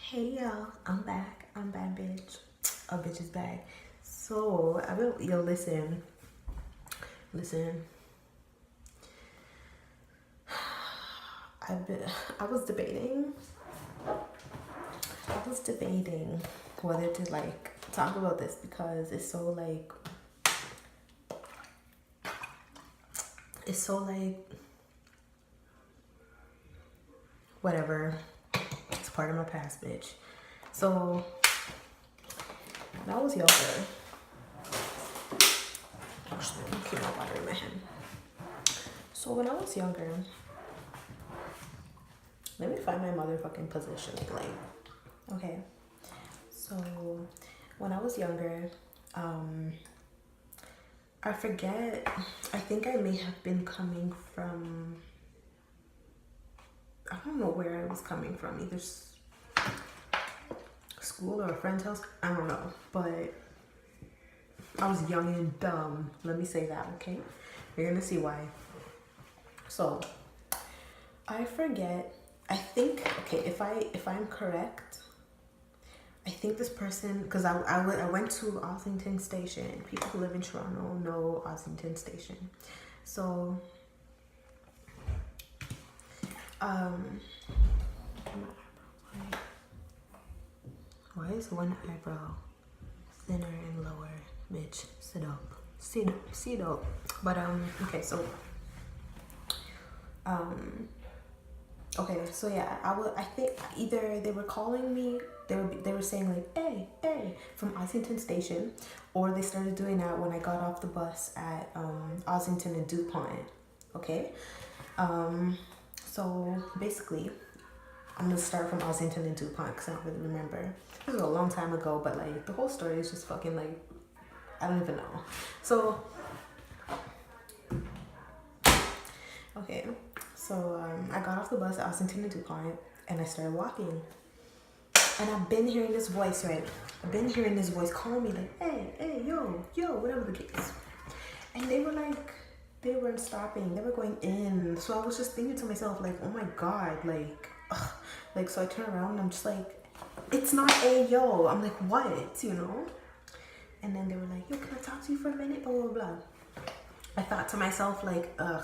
Hey y'all, I'm back. I'm bad bitch. A bitch is back. So listen. Listen. I've been I was debating whether to like talk about this because it's so like whatever. It's part of my past, bitch. So when I was younger, actually, I keep my water in my hand. So when I was younger, let me find my motherfucking position. Okay. So when I was younger, I forget. I think I may have been coming from. I don't know where I was coming from. Either school or a friend's house. I don't know, but I was young and dumb. Let me say that. Okay, you're gonna see why. So I forget. I think okay. If I'm correct, I think this person, because I went to Ossington Station. People who live in Toronto know Ossington Station. So why is one eyebrow thinner and lower? Bitch, sit up. Sit up. But okay, so okay, so yeah, I think either they were calling me, they were saying like, hey, from Ossington Station, or they started doing that when I got off the bus at Ossington and DuPont. Okay, so basically, I'm gonna start from Ossington and DuPont because I don't really remember. This was a long time ago, but like the whole story is just fucking like I don't even know. So okay, so I got off the bus at Ossington and DuPont, and I started walking. And I've been hearing this voice, right? I've been hearing this voice calling me like, hey, yo, whatever the case. And they weren't stopping. They were going in. So I was just thinking to myself, like, oh my God, like, ugh. Like, so I turn around and I'm just like, it's not a yo. I'm like, what, you know? And then they were like, yo, can I talk to you for a minute? Blah, blah, blah. I thought to myself, like, ugh,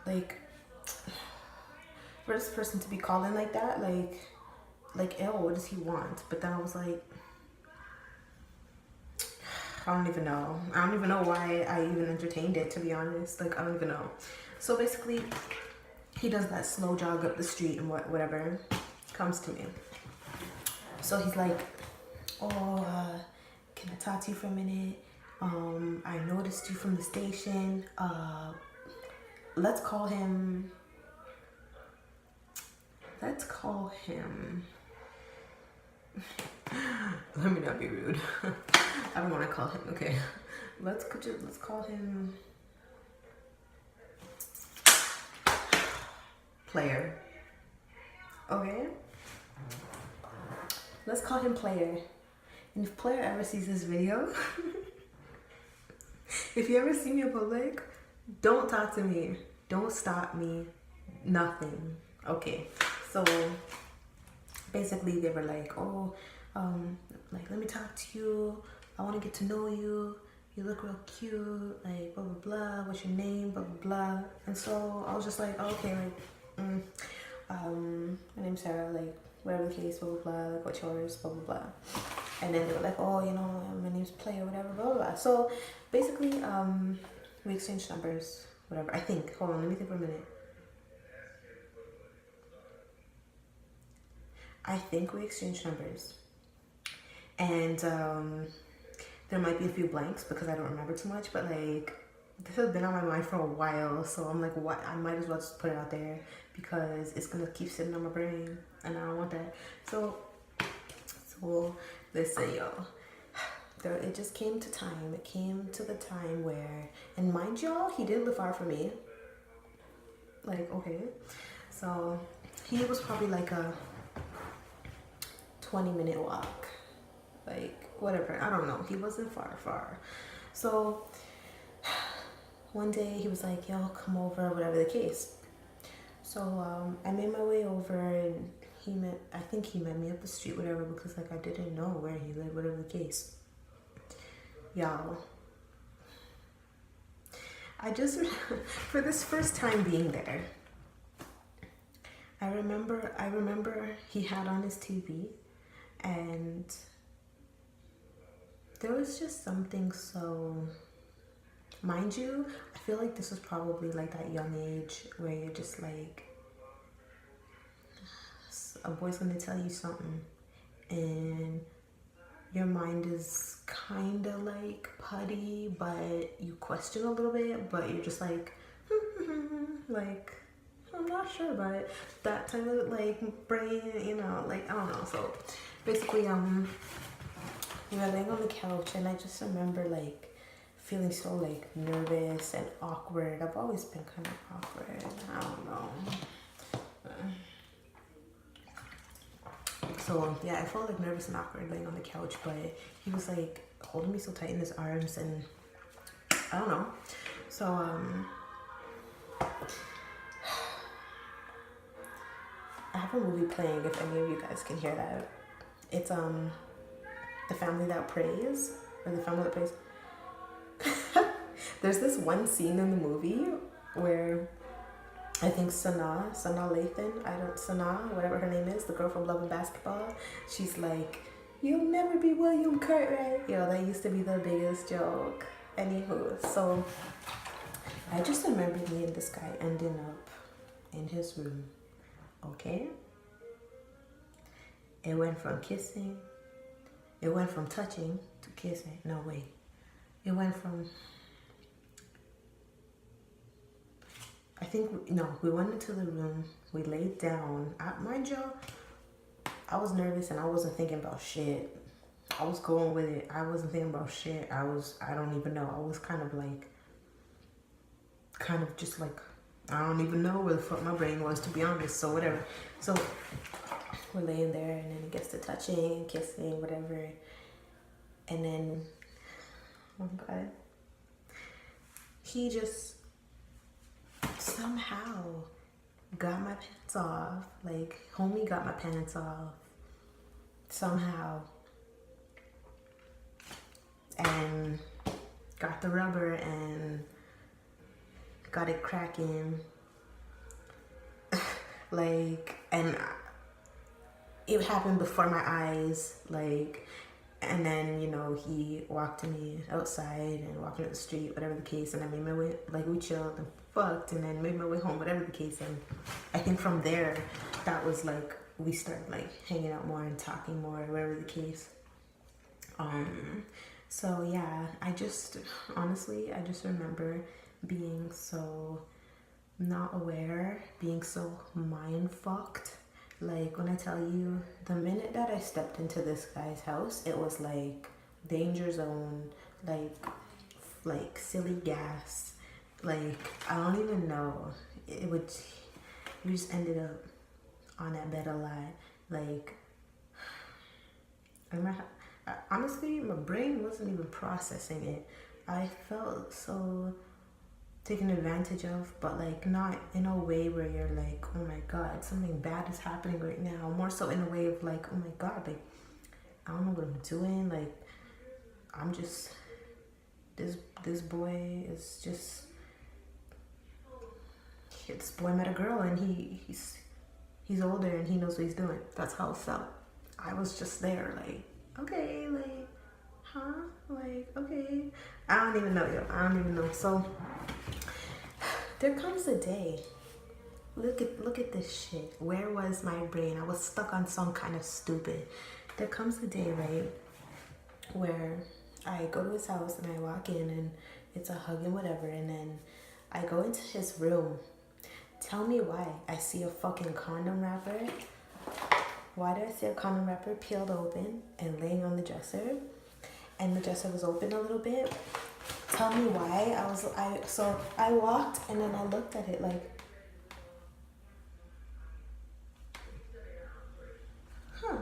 like, for this person to be calling like that, like, ew, what does he want? But then I was like, I don't even know. I don't even know why I even entertained it, to be honest. Like, I don't even know. So basically, he does that slow jog up the street and whatever comes to me. So he's like, oh, can I talk to you for a minute? I noticed you from the station. Let's call him. Let me not be rude. I don't want to call him. Okay, let's call him Player. Okay, let's call him Player. And if Player ever sees this video, if you ever see me in public, don't talk to me. Don't stop me. Nothing. Okay. So basically they were like, oh, like, let me talk to you. I want to get to know you. You look real cute. Like, blah, blah, blah. What's your name? Blah, blah, blah. And so I was just like, oh, okay, like, my name's Sarah. Like, whatever the case, blah, blah, blah. Like, what's yours? Blah, blah, blah. And then they were like, oh, you know, my name's Play or whatever, blah, blah, blah. So basically, we exchanged numbers, whatever. I think. Hold on, let me think for a minute. I think we exchanged numbers. And there might be a few blanks because I don't remember too much, but like this has been on my mind for a while. So I'm like, what? I might as well just put it out there because it's gonna keep sitting on my brain and I don't want that. So listen, y'all. It just came to time. It came to the time where, and mind y'all, he didn't live far from me. Like, okay. So he was probably like a 20-minute walk, like whatever, I don't know, he wasn't far. So one day he was like, yo, come over, whatever the case. So I made my way over and I think he met me up the street, whatever, because like I didn't know where he lived, whatever the case. Y'all, I just, for this first time being there, I remember he had on his TV, and there was just something so, mind you, I feel like this was probably like that young age where you're just like, a boy's gonna tell you something and your mind is kind of like putty, but you question a little bit, but you're just like, like, I'm not sure about it. That type of like brain, you know, like, I don't know. So basically, we were laying on the couch, and I just remember like feeling so like nervous and awkward. I've always been kind of awkward. I don't know. So yeah, I felt like nervous and awkward laying on the couch, but he was like holding me so tight in his arms, and I don't know. So I have a movie playing, if any of you guys can hear that. It's The Family That Prays, or The Family That Prays. There's this one scene in the movie where I think Sanaa Lathan, whatever her name is, the girl from Love and Basketball, she's like, "You'll never be William Cartwright." Yo, that used to be the biggest joke. Anywho, so I just remember me and this guy ending up in his room. Okay? It went from kissing, it went from touching to kissing. No, wait. It went from, I think, no, we went into the room, we laid down. Mind you, I was nervous and I wasn't thinking about shit. I was going with it. I wasn't thinking about shit. I don't even know. I was kind of just like, I don't even know where the fuck my brain was, to be honest. So whatever. So we're laying there, and then it gets to touching, kissing, whatever. And then, oh God, he just somehow got my pants off. Like, homie got my pants off somehow, and got the rubber and got it cracking. Like, and it happened before my eyes, like, and then, you know, he walked to me outside and walked into the street, whatever the case, and I made my way, like, we chilled and fucked, and then made my way home, whatever the case. And I think from there, that was like, we started like hanging out more and talking more, whatever the case. So yeah, honestly, I just remember being so not aware, being so mind fucked. Like, when I tell you, the minute that I stepped into this guy's house, it was like danger zone, like silly gas. Like, I don't even know. We just ended up on that bed a lot. Like, honestly, my brain wasn't even processing it. I felt so taken advantage of, but like not in a way where you're like, oh my God, something bad is happening right now. More so in a way of like, oh my God, like, I don't know what I'm doing. Like, I'm just, this boy is just, this boy met a girl, and he's older and he knows what he's doing. That's how it felt. I was just there like, okay, like, huh? Like, okay. I don't even know. So there comes a day. Look at this shit. Where was my brain? I was stuck on some kind of stupid. There comes a day, right, where I go to his house and I walk in and it's a hug and whatever, and then I go into his room. Tell me why I see a fucking condom wrapper. Why do I see a condom wrapper peeled open and laying on the dresser? And the dresser was open a little bit. Tell me why. So I walked and then I looked at it like, huh.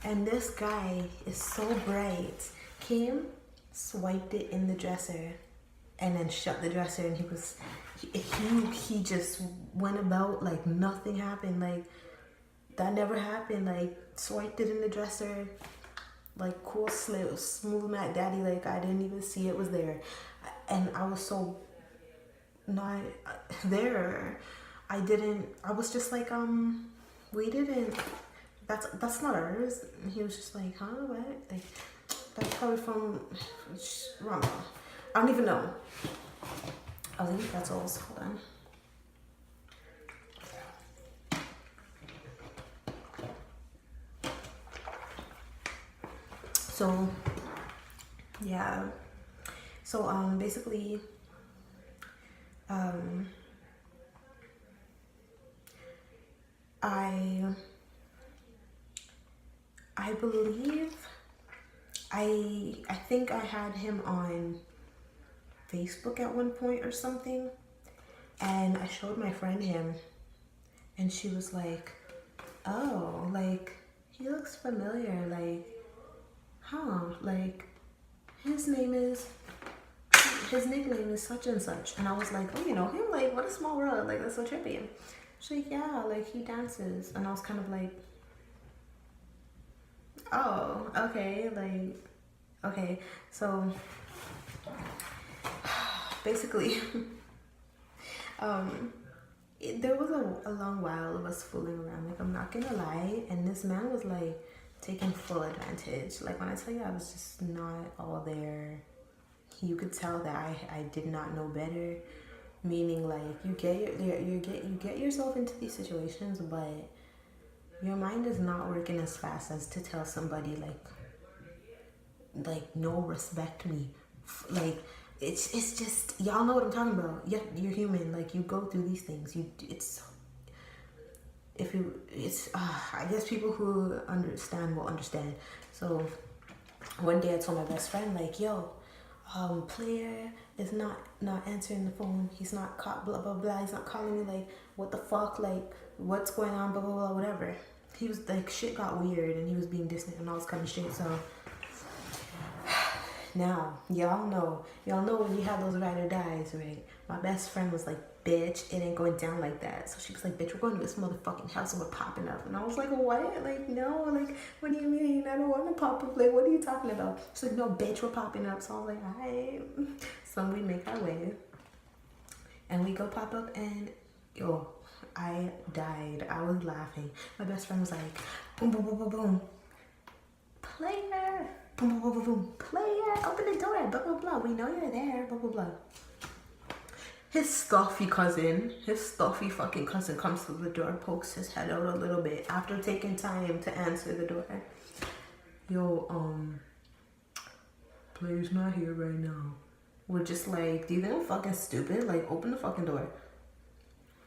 And this guy is so bright. Came, swiped it in the dresser, and then shut the dresser, and he just went about like nothing happened. Like, that never happened. Like, swiped it in the dresser, like cool, smooth Mac Daddy. Like, I didn't even see it was there, and I was so not there. I was just like, we didn't. That's not ours. And he was just like, huh, what? Like, that's probably from wrong. I don't even know. I was eating pretzels. Hold on. So, yeah. So, basically, I believe I think I had him on Facebook at one point or something, and I showed my friend him, and she was like, oh, like, he looks familiar, like, huh, like, his nickname is such and such. And I was like, oh, you know him? Like, what a small world. Like, that's so trippy. She's like, yeah, like, he dances. And I was kind of like, oh, okay, like, okay. So, basically, there was a long while of us fooling around. Like, I'm not gonna lie. And this man was, like, taking full advantage. Like, when I tell you I was just not all there, you could tell that I did not know better. Meaning, like, you get yourself into these situations, but your mind is not working as fast as to tell somebody like no, respect me. Like, it's just, y'all know what I'm talking about. Yeah, you're human. Like, you go through these things. I guess people who understand will understand. So one day I told my best friend, like, yo, player is not answering the phone. He's not blah blah blah. He's not calling me. Like, what the fuck? Like, what's going on? Blah blah blah. Whatever. He was like, shit got weird, and he was being distant, and I was kind of straight. So now y'all know when you have those ride or dies, right? My best friend was like, bitch, it ain't going down like that. So she was like, bitch, we're going to this motherfucking house and we're popping up. And I was like, what? Like, no, like, what do you mean? I don't want to pop up. Like, what are you talking about? She's like, no, bitch, we're popping up. So I was like, all right. So we make our way and we go pop up, and yo, I died. I was laughing. My best friend was like, boom, boom, boom, boom, boom. Player. Boom, boom, boom, boom, boom. Player, open the door. Blah, blah, blah. We know you're there. Blah, blah, blah. His stuffy fucking cousin comes to the door, pokes his head out a little bit after taking time to answer the door. Yo, player's not here right now. We're just like, do you think I'm fucking stupid? Like, open the fucking door.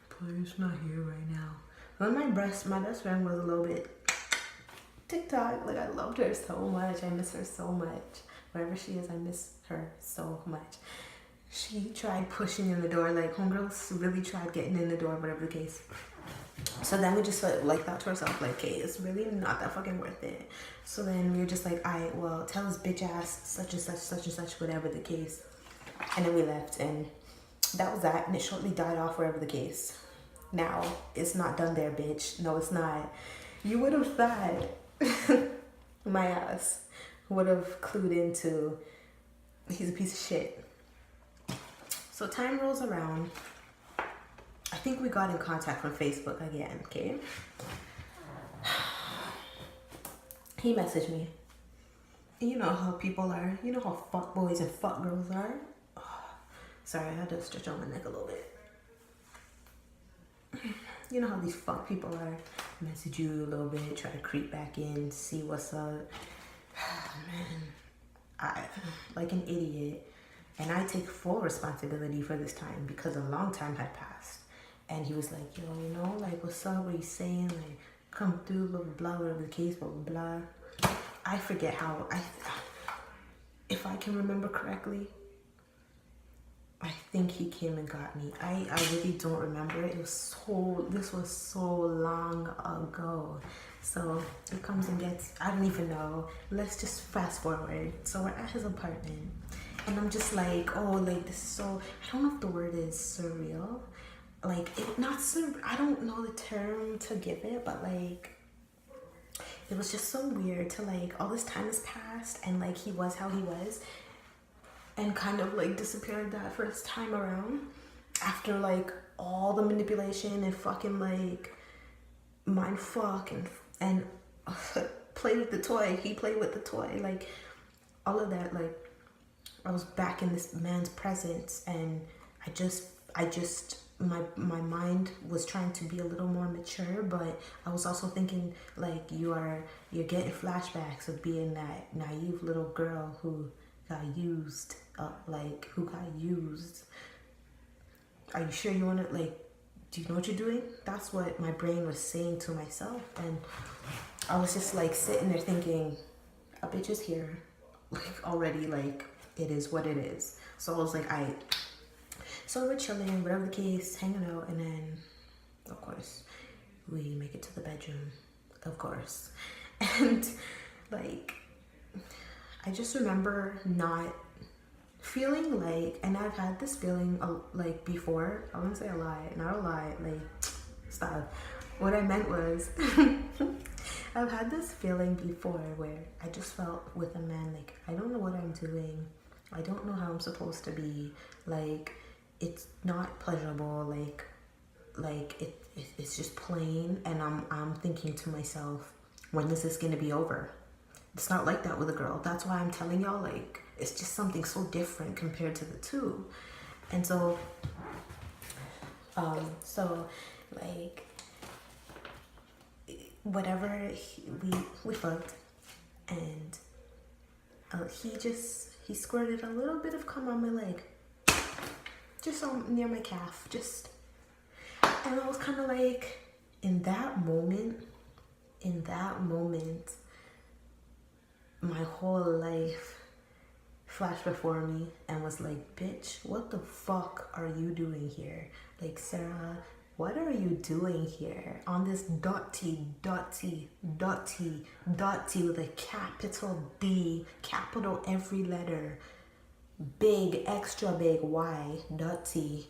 Player's not here right now. Then my best friend was a little bit TikTok. Like, I loved her so much. I miss her so much. Wherever she is, I miss her so much. She tried pushing in the door, like, homegirls really tried getting in the door, whatever the case. So then we just like thought to ourselves, like, okay, it's really not that fucking worth it. So then we were just like, all right, well, tell his bitch ass such and such, whatever the case. And then we left, and that was that, and it shortly died off, wherever the case. Now, it's not done there, bitch. No, it's not. You would have thought my ass would have clued into he's a piece of shit. So time rolls around. I think we got in contact from Facebook again, okay? He messaged me. You know how people are. You know how fuck boys and fuck girls are. Oh, sorry, I had to stretch on my neck a little bit. You know how these fuck people are. Message you a little bit, try to creep back in, see what's up. Man, I like an idiot. And I take full responsibility for this time because a long time had passed. And he was like, yo, you know, like, what's up? What are you saying? Like, come through, blah, blah, blah, whatever the case, blah, blah, blah. I forget how, if I can remember correctly, I think he came and got me. I really don't remember. This was so long ago. So he comes and gets, I don't even know. Let's just fast forward. So we're at his apartment. And I'm just like, oh, like, this is so, I don't know if the word is surreal. Like, I don't know the term to give it, but like, it was just so weird to like, all this time has passed and like he was how he was and kind of like disappeared that first time around after like all the manipulation and fucking like mind fuck and played with the toy. He played with the toy, like all of that. Like I was back in this man's presence, and I just my mind was trying to be a little more mature, but I was also thinking like you're getting flashbacks of being that naive little girl who got used, who got used. Are you sure you want to, like, do you know what you're doing? That's what my brain was saying to myself. And I was just like sitting there thinking, a bitch is here, like already, like it is what it is. So I was like, so we're chilling, whatever the case, hanging out, and then of course we make it to the bedroom, of course. And like I just remember not feeling like, and I've had this feeling like before, I wouldn't say a lie, not a lie, like stop. What I meant was I've had this feeling before where I just felt with a man like I don't know what I'm doing, I don't know how I'm supposed to be, like it's not pleasurable, like it's just plain, and I'm thinking to myself, when is this gonna be over? It's not like that with a girl. That's why I'm telling y'all, like it's just something so different compared to the two. And so like whatever, we fucked, and he squirted a little bit of cum on my leg, just near my calf, just. And I was kind of like, in that moment, my whole life flashed before me and was like, bitch, what the fuck are you doing here? Like, Sarah, what are you doing here on this .t with a capital B, capital every letter, big, extra big Y, .t,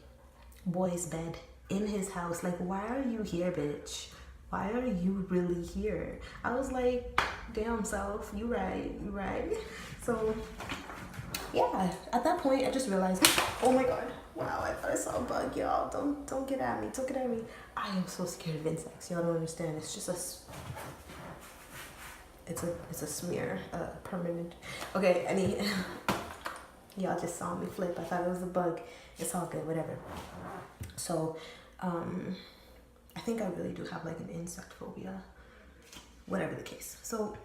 boy's bed, in his house? Like, why are you here, bitch? Why are you really here? I was like, damn self, you right. So yeah, at that point I just realized, oh my god, wow, I thought I saw a bug, y'all. Don't get at me, don't get at me. I am so scared of insects, y'all don't understand. It's just it's a smear, permanent. Okay, y'all just saw me flip. I thought it was a bug. It's all good, whatever. So I think I really do have like an insect phobia, whatever the case. So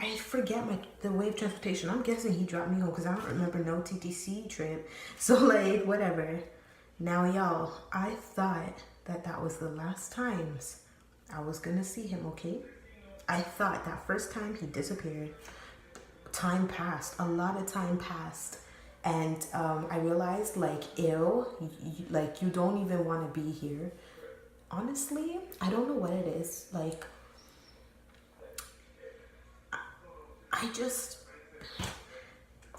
I forget the way of transportation. I'm guessing he dropped me home because I don't remember no TTC trip. So like whatever. Now y'all, I thought that was the last times I was gonna see him, okay? I thought that first time he disappeared, time passed, a lot of time passed. And I realized, like, ew, like, you don't even want to be here. Honestly, I don't know what it is. Like, I just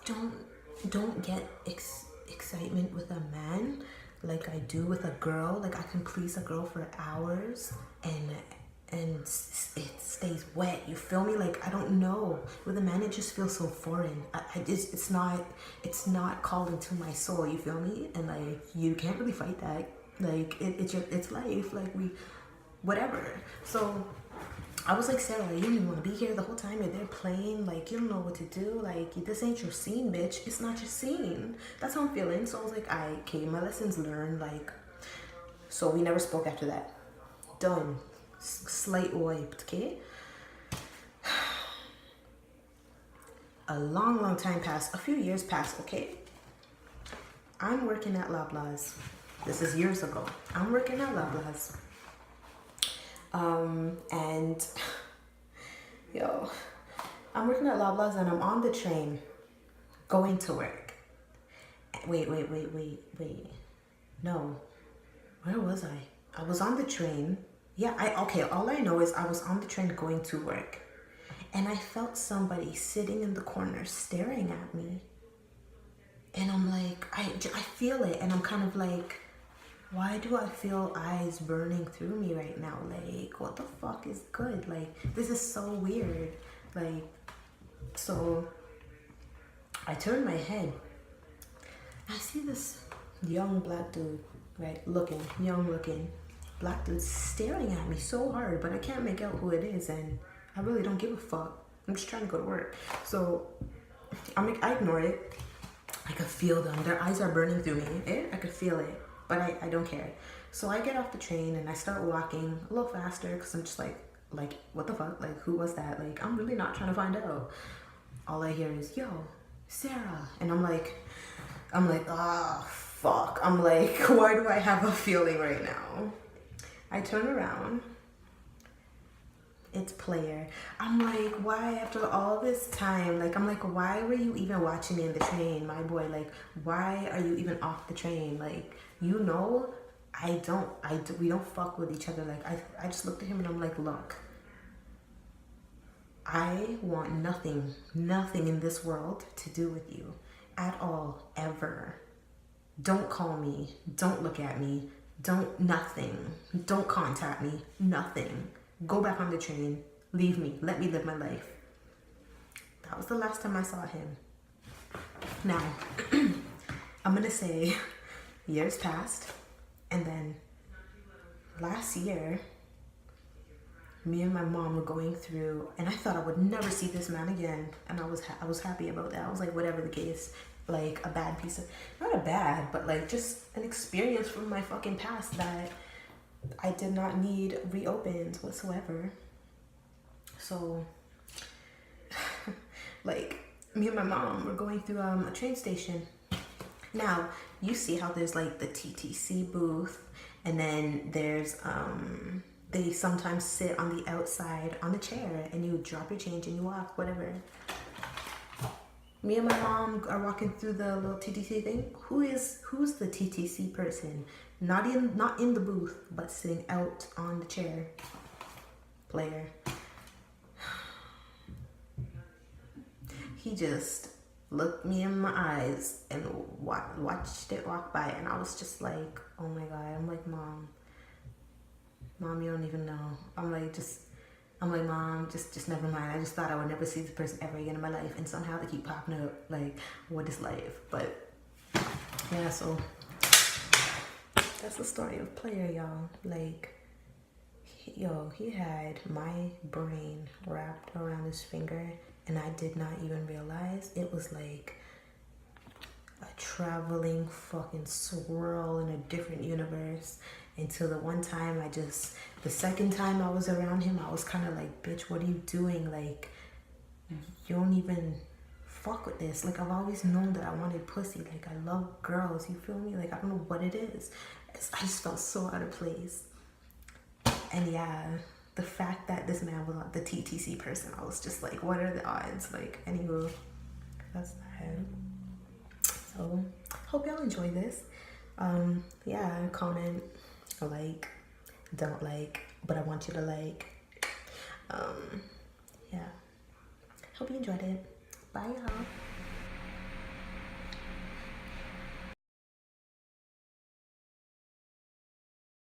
don't get excitement with a man like I do with a girl. Like, I can please a girl for hours and it stays wet, you feel me? Like, I don't know, with a man it just feels so foreign. It's not calling to my soul, you feel me? And like, you can't really fight that. Like, it's life, like, whatever. So I was like, Sarah, you don't even want to be here the whole time. You're there playing, like, you don't know what to do. Like, this ain't your scene, bitch. It's not your scene. That's how I'm feeling. So I was like, okay, my lessons learned. Like, so we never spoke after that. Done. Slate wiped, okay? A long time passed. A few years passed, okay? I'm working at Loblaws. This is years ago. I'm working at Loblaws. And yo, I'm working at Loblaws and I'm on the train going to work. Wait. No. Where was I? I was on the train. Yeah, all I know is I was on the train going to work. And I felt somebody sitting in the corner staring at me. And I'm like, I feel it. And I'm kind of like, why do I feel eyes burning through me right now? Like, what the fuck is good? Like, this is so weird. Like, so I turn my head. I see this young black dude, right? Young looking black dude staring at me so hard, but I can't make out who it is, and I really don't give a fuck. I'm just trying to go to work. So I ignore it. I could feel them. Their eyes are burning through me. I could feel it, but I don't care. So I get off the train and I start walking a little faster because I'm just like, what the fuck? Like, who was that? Like, I'm really not trying to find out. All I hear is, yo, Sarah. And I'm like, ah, fuck. I'm like, why do I have a feeling right now? I turn around. It's Player. I'm like, why after all this time? Like, I'm like, why were you even watching me in the train, my boy? Like, why are you even off the train? Like, you know, we don't fuck with each other. Like, I just looked at him and I'm like, look, I want nothing in this world to do with you at all, ever. Don't call me. Don't look at me. Nothing. Don't contact me. Nothing. Go back on the train. Leave me. Let me live my life. That was the last time I saw him. Now, I'm going to say years passed. And then last year, me and my mom were going through, and I thought I would never see this man again. And I was happy about that. I was like, whatever the case, like a bad piece of, not a bad, but like just an experience from my fucking past that I did not need reopened whatsoever. So, like, me and my mom were going through a train station. Now, you see how there's like the TTC booth, and then there's, they sometimes sit on the outside on the chair, and you drop your change and you walk, whatever. Me and my mom are walking through the little TTC thing. Who's the TTC person? Not in the booth, but sitting out on the chair. Player. He just looked me in my eyes and watched it walk by, and I was just like, oh my god. I'm like, mom, you don't even know. I'm like, mom, just never mind. I just thought I would never see this person ever again in my life, and somehow they keep popping up. Like, what is life? But yeah, so that's the story of Player, y'all. Like, he had my brain wrapped around his finger, and I did not even realize. It was like a traveling fucking swirl in a different universe. Until the one time the second time I was around him, I was kind of like, bitch, what are you doing? Like, you don't even fuck with this. Like, I've always known that I wanted pussy. Like, I love girls, you feel me? Like, I don't know what it is. I just felt so out of place. And yeah, the fact that this man was the TTC person, I was just like, what are the odds? Like, anywho, that's that. So, hope y'all enjoy this. Yeah, comment, like, don't like, but I want you to like. Yeah, hope you enjoyed it. Bye, y'all.